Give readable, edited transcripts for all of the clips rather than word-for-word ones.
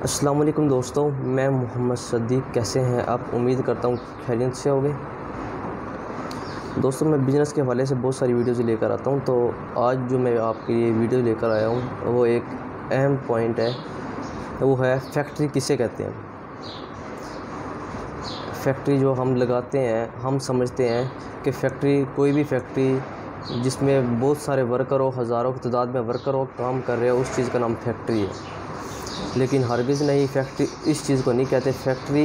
अस्सलाम वालेकुम दोस्तों, मैं मोहम्मद सदीक़। कैसे हैं आप? उम्मीद करता हूँ खैरियत से होगे। दोस्तों, मैं बिज़नेस के हवाले से बहुत सारी वीडियोज़ लेकर आता हूँ। तो आज जो मैं आपके लिए वीडियो लेकर आया हूँ वो एक अहम पॉइंट है, वो है फैक्ट्री किसे कहते हैं। फैक्ट्री जो हम लगाते हैं, हम समझते हैं कि फैक्ट्री कोई भी फैक्ट्री जिसमें बहुत सारे वर्कर हो, हज़ारों की तादाद में वर्कर हो, काम कर रहे हो, उस चीज़ का नाम फैक्ट्री है। लेकिन हरगिज़ नहीं, फैक्ट्री इस चीज़ को नहीं कहते। फैक्ट्री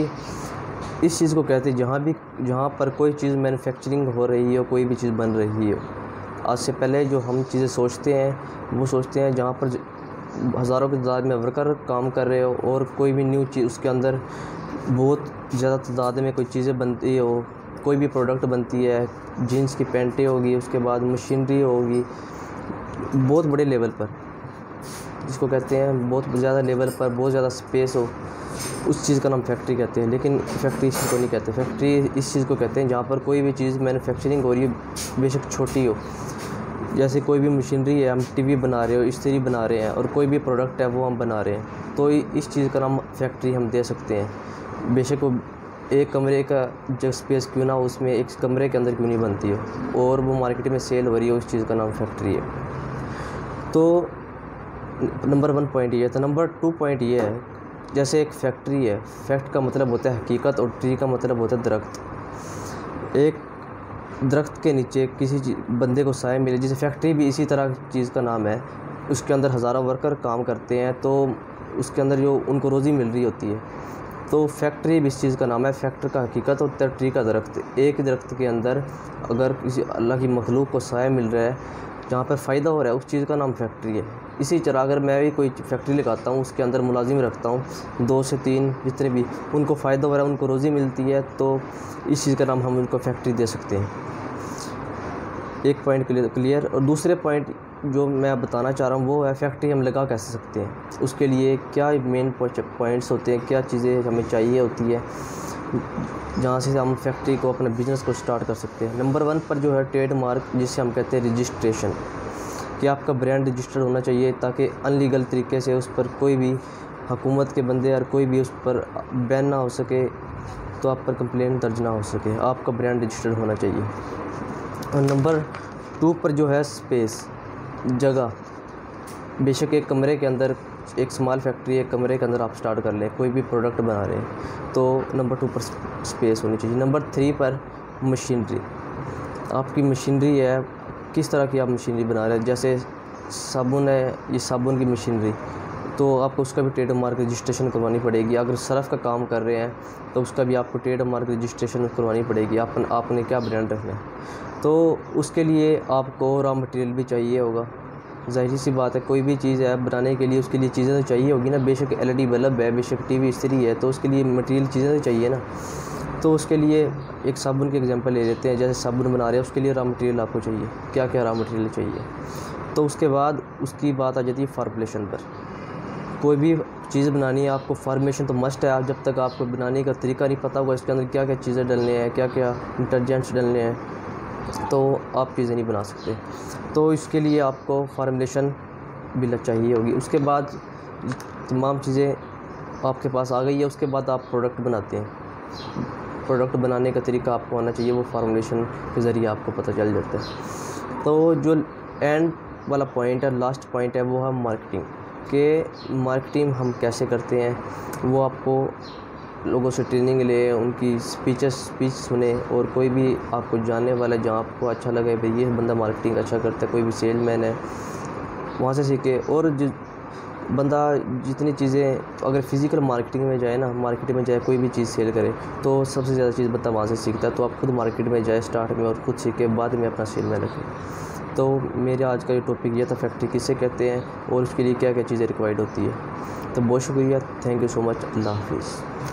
इस चीज़ को कहते जहाँ पर कोई चीज़ मैन्युफैक्चरिंग हो रही हो, कोई भी चीज़ बन रही हो। आज से पहले जो हम चीज़ें सोचते हैं वो सोचते हैं जहाँ पर हज़ारों की तादाद में वर्कर काम कर रहे हो और कोई भी न्यू चीज़ उसके अंदर बहुत ज़्यादा तादाद में कोई चीज़ें बनती हो, कोई भी प्रोडक्ट बनती है, जीन्स की पैंटें होगी, उसके बाद मशीनरी होगी, बहुत बड़े लेवल पर, जिसको कहते हैं बहुत ज़्यादा लेवल पर, बहुत ज़्यादा स्पेस हो, उस चीज़ का नाम फैक्ट्री कहते हैं। लेकिन फैक्ट्री इस चीज़ को नहीं कहते। फैक्ट्री इस चीज़ को कहते हैं जहाँ पर कोई भी चीज़ मैन्युफैक्चरिंग हो रही है, बेशक छोटी हो। जैसे कोई भी मशीनरी है, हम टीवी बना रहे हो, इस्त्री बना रहे हैं, और कोई भी प्रोडक्ट है वो हम बना रहे हैं, तो इस चीज़ का नाम फैक्ट्री हम दे सकते हैं। बेशक वो एक कमरे का जो स्पेस क्यों ना हो, उसमें एक कमरे के अंदर क्यों नहीं बनती हो, और वो मार्केट में सेल हो रही है, उस चीज़ का नाम फैक्ट्री है। तो नंबर 1 पॉइंट ये है। तो नंबर 2 पॉइंट ये है, जैसे एक फैक्ट्री है, फैक्ट का मतलब होता है हकीकत, और ट्री का मतलब होता है दरख्त। एक दरख्त के नीचे किसी बंदे को साया मिले, जैसे फैक्ट्री भी इसी तरह चीज़ का नाम है। उसके अंदर हज़ारों वर्कर काम करते हैं, तो उसके अंदर जो उनको रोज़ी मिल रही होती है, तो फैक्ट्री भी इस चीज़ का नाम है। फैक्ट्री का हकीकत होता है ट्री का दरख्त। एक दरख्त के अंदर अगर किसी अल्लाह की मखलूक को साया मिल रहा है, जहाँ पर फ़ायदा हो रहा है, उस चीज़ का नाम फैक्ट्री है। इसी तरह अगर मैं भी कोई फैक्ट्री लगाता हूँ, उसके अंदर मुलाजिम रखता हूँ 2 से 3, जितने भी उनको फ़ायदा हो रहा है, उनको रोज़ी मिलती है, तो इस चीज़ का नाम हम उनको फैक्ट्री दे सकते हैं। एक पॉइंट क्लियर। और दूसरे पॉइंट जो मैं बताना चाह रहा हूँ वो है फैक्ट्री हम लगा कैसे सकते हैं, उसके लिए क्या मेन पॉइंट्स होते हैं, क्या चीज़ें हमें चाहिए होती है, जहाँ से हम फैक्ट्री को, अपने बिज़नेस को स्टार्ट कर सकते हैं। नंबर 1 पर जो है ट्रेडमार्क, जिसे हम कहते हैं रजिस्ट्रेशन, कि आपका ब्रांड रजिस्टर्ड होना चाहिए, ताकि अनलीगल तरीके से उस पर कोई भी हुकूमत के बंदे और कोई भी उस पर बैन ना हो सके, तो आप पर कंप्लेंट दर्ज ना हो सके। आपका ब्रांड रजिस्टर्ड होना चाहिए। और नंबर 2 पर जो है स्पेस, जगह। बेशक एक कमरे के अंदर, एक स्मॉल फैक्ट्री एक कमरे के अंदर आप स्टार्ट कर लें, कोई भी प्रोडक्ट बना रहे हैं, तो नंबर 2 पर स्पेस होनी चाहिए। नंबर 3 पर मशीनरी। आपकी मशीनरी है, किस तरह की आप मशीनरी बना रहे हैं। जैसे साबुन है, ये साबुन की मशीनरी, तो आपको उसका भी ट्रेडमार्क रजिस्ट्रेशन करवानी पड़ेगी। अगर सर्फ़ का काम कर रहे हैं तो उसका भी आपको ट्रेडमार्क रजिस्ट्रेशन करवानी पड़ेगी। आपने क्या ब्रांड रखना है, तो उसके लिए आपको रॉ मटेरियल भी चाहिए होगा। ज़ाहिर सी बात है, कोई भी चीज़ है बनाने के लिए, उसके लिए चीज़ें तो चाहिए होगी ना। बेशक LED बल्ब है, बेशक टीवी इस्त्री है, तो उसके लिए मटेरियल चीज़ें तो चाहिए ना। तो उसके लिए एक साबुन की एग्जांपल ले लेते हैं। जैसे साबुन बना रहे हैं, उसके लिए रॉ मटेरियल आपको चाहिए, क्या क्या रॉ मटेरियल चाहिए। तो उसके बाद उसकी बात आ जाती है फार्मूलेशन पर। कोई भी चीज़ बनानी है आपको, फार्मेशन तो मस्ट है। आप जब तक आपको बनाने का तरीका नहीं पता होगा, इसके अंदर क्या क्या चीज़ें डलने हैं, क्या क्या डिटर्जेंट्स डलने हैं, तो आप चीज़ें नहीं बना सकते। तो इसके लिए आपको फार्मूलेशन भी चाहिए होगी। उसके बाद तमाम चीज़ें आपके पास आ गई है, उसके बाद आप प्रोडक्ट बनाते हैं। प्रोडक्ट बनाने का तरीका आपको आना चाहिए, वो फार्मूलेशन के ज़रिए आपको पता चल जाता है। तो जो एंड वाला पॉइंट है, लास्ट पॉइंट है, वो है मार्केटिंग। के मार्केटिंग हम कैसे करते हैं, वो आपको लोगों से ट्रेनिंग ले, उनकी स्पीच सुने, और कोई भी आपको जानने वाला जहाँ आपको अच्छा लगे भाई ये बंदा मार्केटिंग अच्छा करता है, कोई भी सेलमैन है, वहाँ से सीखे। और बंदा जितनी चीज़ें, अगर फ़िज़िकल मार्केटिंग में जाए ना, मार्केट में जाए, कोई भी चीज़ सेल करे, तो सबसे ज़्यादा चीज़ बंदा वहाँ से सीखता है। तो आप खुद मार्केट में जाए स्टार्ट में, और खुद सीखे, बाद में अपना सेल में रखें। तो मेरा आज का ये टॉपिक ये था, फैक्ट्री किसे कहते हैं और उसके लिए क्या क्या चीज़ें रिक्वायर्ड होती है। तो बहुत शुक्रिया, थैंक यू सो मच, अल्लाह हाफिज़।